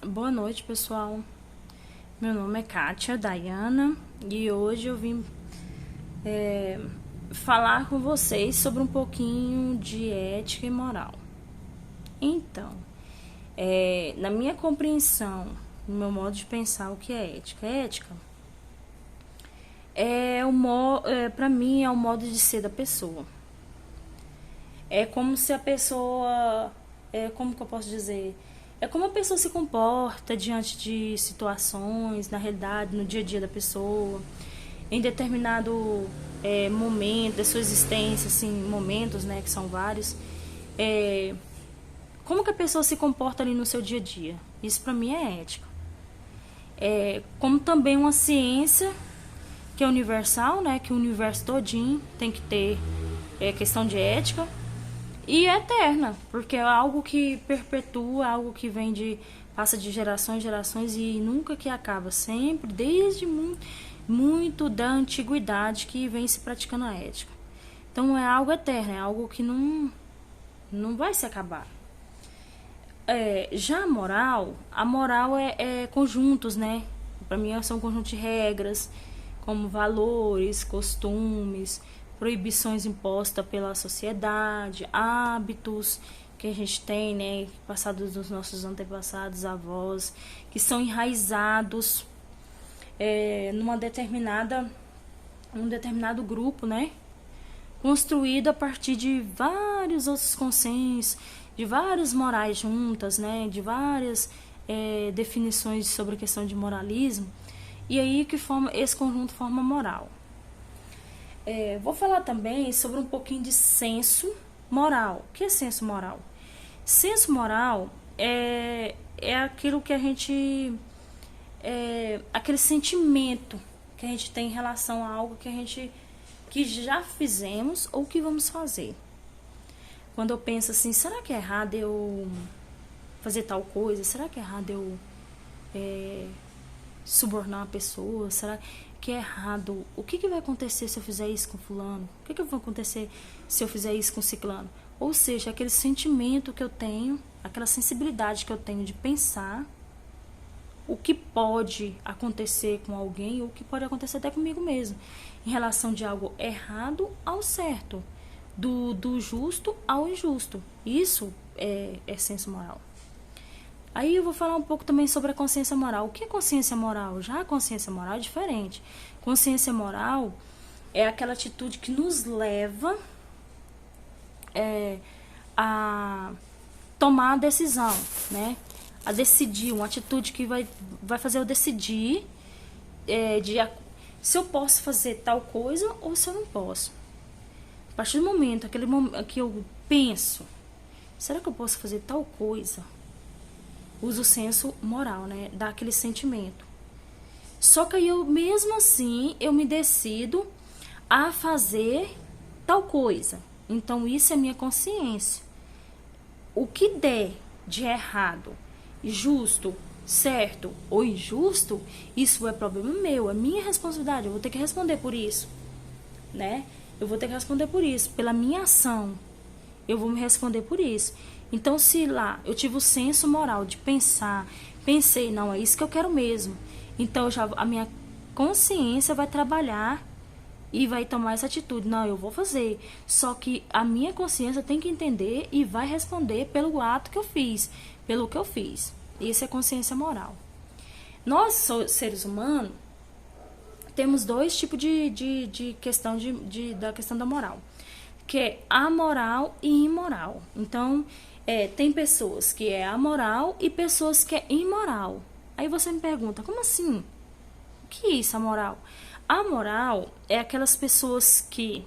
Boa noite, pessoal. Meu nome é Kátia Dayana e hoje eu vim falar com vocês sobre um pouquinho de ética e moral. Então, na minha compreensão, no meu modo de pensar, o que é ética? Ética para mim é o modo de ser da pessoa. É como se a pessoa, como que eu posso dizer? É como a pessoa se comporta diante de situações, na realidade, no dia a dia da pessoa, em determinado momento da sua existência, assim, momentos, né, que são vários. É, como que a pessoa se comporta ali no seu dia a dia? Isso pra mim é ética. Como também uma ciência que é universal, né, que o universo todinho tem que ter questão de ética. E é eterna, porque é algo que perpetua, algo que vem passa de gerações em gerações e nunca que acaba, sempre, desde muito da antiguidade que vem se praticando a ética. Então é algo eterno, é algo que não vai se acabar. Já a moral é conjuntos, né? Para mim são um conjunto de regras, como valores, costumes, proibições impostas pela sociedade, hábitos que a gente tem, né, passados dos nossos antepassados, avós, que são enraizados um determinado grupo, né, construído a partir de vários outros consensos, de várias morais juntas, né, de várias definições sobre a questão de moralismo, e aí que forma esse conjunto forma moral. Vou falar também sobre um pouquinho de senso moral. O que é senso moral? Senso moral é aquilo que a gente. Aquele sentimento que a gente tem em relação a algo que já fizemos ou que vamos fazer. Quando eu penso assim, será que é errado eu fazer tal coisa? Será que é errado eu subornar uma pessoa? Será que é errado? O que vai acontecer se eu fizer isso com fulano? O que vai acontecer se eu fizer isso com ciclano? Ou seja, aquele sentimento que eu tenho, aquela sensibilidade que eu tenho de pensar o que pode acontecer com alguém ou o que pode acontecer até comigo mesmo, em relação de algo errado ao certo, do justo ao injusto. Isso é senso moral. Aí eu vou falar um pouco também sobre a consciência moral. O que é consciência moral? Já a consciência moral é diferente. Consciência moral é aquela atitude que nos leva a tomar a decisão, né? A decidir, uma atitude que vai fazer eu decidir se eu posso fazer tal coisa ou se eu não posso. A partir do momento, aquele momento que eu penso, será que eu posso fazer tal coisa? Uso o senso moral, né? Dá aquele sentimento. Só que aí eu, mesmo assim, eu me decido a fazer tal coisa. Então, isso é minha consciência. O que der de errado, justo, certo ou injusto, isso é problema meu, é minha responsabilidade. Eu vou ter que responder por isso, né? Eu vou ter que responder por isso, pela minha ação. Eu vou me responder por isso. Então, se lá eu tive o senso moral de pensei, não, é isso que eu quero mesmo. Então, a minha consciência vai trabalhar e vai tomar essa atitude. Não, eu vou fazer. Só que a minha consciência tem que entender e vai responder pelo ato que eu fiz, pelo que eu fiz. Isso é consciência moral. Nós, seres humanos, temos dois tipos de questão da questão da moral, que é amoral e imoral. Então, tem pessoas que é amoral e pessoas que é imoral. Aí você me pergunta, como assim? O que é isso, amoral? Amoral é aquelas pessoas que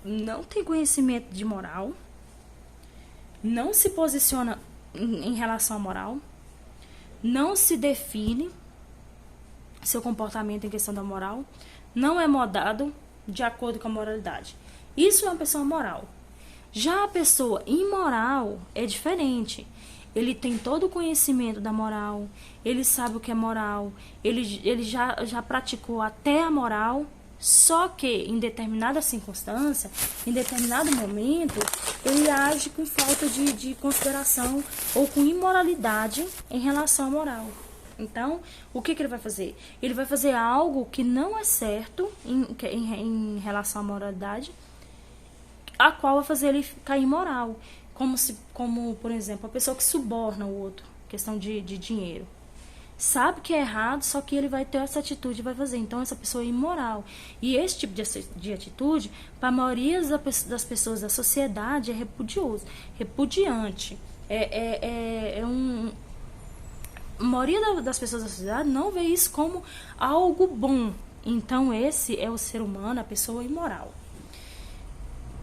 não têm conhecimento de moral, não se posiciona em relação à moral, não se define seu comportamento em questão da moral, não é modado de acordo com a moralidade. Isso é uma pessoa moral. Já a pessoa imoral é diferente. Ele tem todo o conhecimento da moral, ele sabe o que é moral, ele já praticou até a moral, Só que em determinada circunstância, em determinado momento, ele age com falta de consideração ou com imoralidade em relação à moral. Então, o que ele vai fazer? Ele vai fazer algo que não é certo em relação à moralidade, a qual vai fazer ele cair imoral. Como, por exemplo, a pessoa que suborna o outro, questão de dinheiro. Sabe que é errado, só que ele vai ter essa atitude e vai fazer. Então, essa pessoa é imoral. E esse tipo de atitude, para a maioria das pessoas da sociedade, é repudiante. A maioria das pessoas da sociedade não vê isso como algo bom. Então, esse é o ser humano, a pessoa imoral.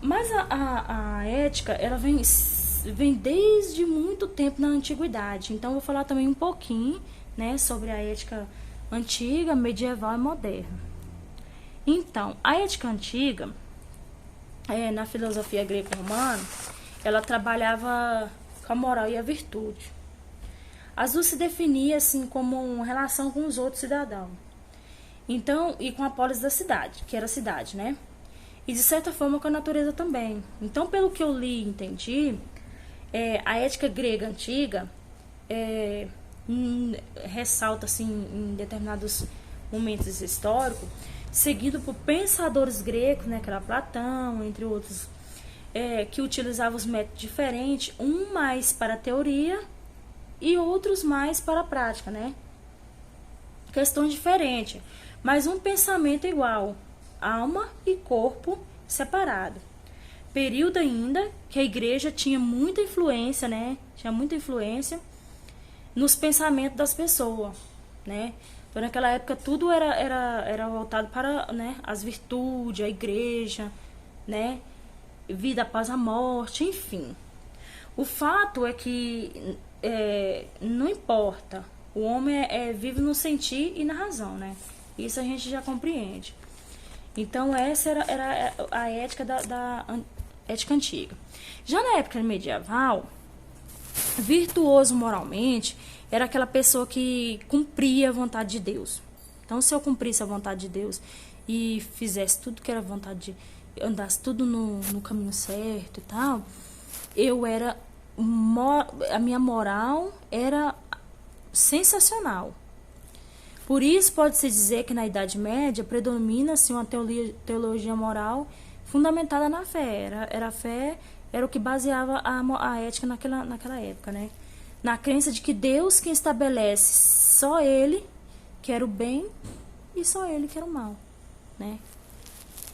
Mas a ética, ela vem desde muito tempo na antiguidade. Então, eu vou falar também um pouquinho, né, sobre a ética antiga, medieval e moderna. Então, a ética antiga, na filosofia greco-romana, ela trabalhava com a moral e a virtude. As duas se definiam assim como uma relação com os outros cidadãos. Então, e com a polis da cidade, que era a cidade, né? E de certa forma com a natureza também. Então, pelo que eu li e entendi, a ética grega antiga ressalta assim em determinados momentos históricos, seguido por pensadores gregos, né, que era Platão, entre outros, que utilizavam os métodos diferentes, um mais para a teoria e outros mais para a prática, né? Questão diferente, mas um pensamento igual, alma e corpo separado. Período ainda que a igreja tinha muita influência, né? Tinha muita influência nos pensamentos das pessoas, né? Então, naquela época tudo era voltado para, né, as virtudes, a igreja, né? Vida após a morte, enfim. O fato é que não importa. O homem vive no sentir e na razão, né? Isso a gente já compreende. Então, essa era a ética da ética antiga. Já na época medieval, virtuoso moralmente era aquela pessoa que cumpria a vontade de Deus. Então, se eu cumprisse a vontade de Deus e fizesse tudo que era vontade de... andasse tudo no caminho certo e tal, a minha moral era sensacional. Por isso, pode-se dizer que na Idade Média predomina-se uma teologia moral fundamentada na fé. A fé era o que baseava a ética naquela época, né? Na crença de que Deus quem estabelece, só Ele quer o bem e só Ele quer o mal, né?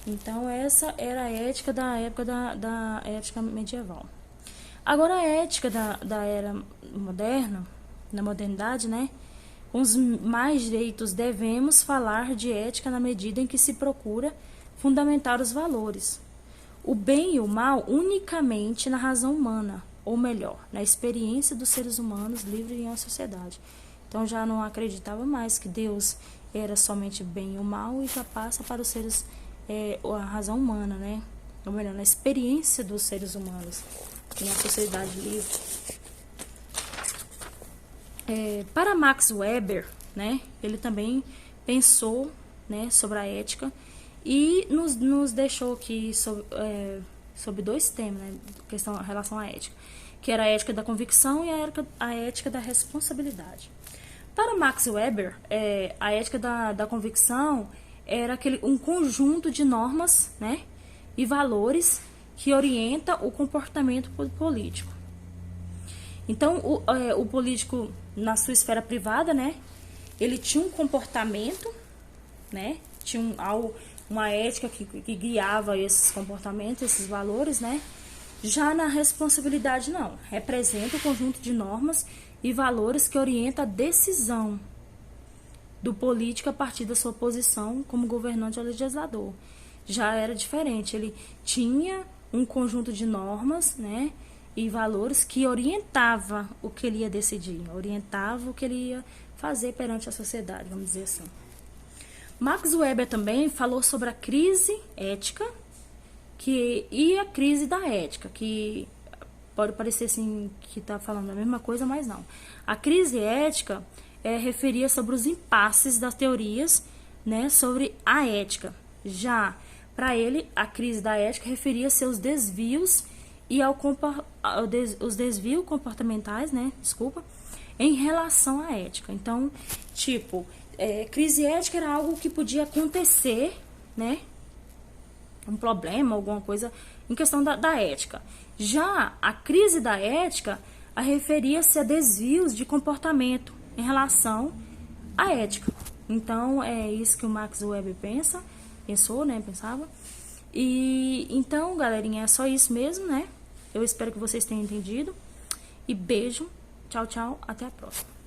Então, essa era a ética da época da ética medieval. Agora, a ética da era moderna, na modernidade, né? Com os mais direitos, devemos falar de ética na medida em que se procura fundamentar os valores, o bem e o mal unicamente na razão humana, ou melhor, na experiência dos seres humanos livres em uma sociedade. Então já não acreditava mais que Deus era somente bem e o mal e já passa para os seres, a razão humana, né? Ou melhor, na experiência dos seres humanos em uma sociedade livre. Para Max Weber, né, ele também pensou, né, sobre a ética e nos deixou aqui sobre dois temas, né, em relação à ética, que era a ética da convicção e a ética da responsabilidade. Para Max Weber, a ética da convicção era um conjunto de normas, né, e valores que orienta o comportamento político. Então, o político, na sua esfera privada, né, ele tinha um comportamento, né, tinha uma ética que guiava esses comportamentos, esses valores, né. Já na responsabilidade, não. Representa o conjunto de normas e valores que orienta a decisão do político a partir da sua posição como governante ou legislador. Já era diferente. Ele tinha um conjunto de normas, né, e valores que orientava o que ele ia decidir, orientava o que ele ia fazer perante a sociedade, vamos dizer assim. Max Weber também falou sobre a crise ética e a crise da ética, que pode parecer assim que está falando a mesma coisa, mas não. A crise ética referia sobre os impasses das teorias, né, sobre a ética. Já para ele, a crise da ética referia-se aos desvios e os desvios comportamentais, né? Desculpa, em relação à ética. Então, tipo, crise ética era algo que podia acontecer, né? Um problema, alguma coisa em questão da ética. Já a crise da ética referia-se a desvios de comportamento em relação à ética. Então, é isso que o Max Weber pensou, né? Pensava. E então, galerinha, é só isso mesmo, né? Eu espero que vocês tenham entendido. E beijo. Tchau, tchau. Até a próxima.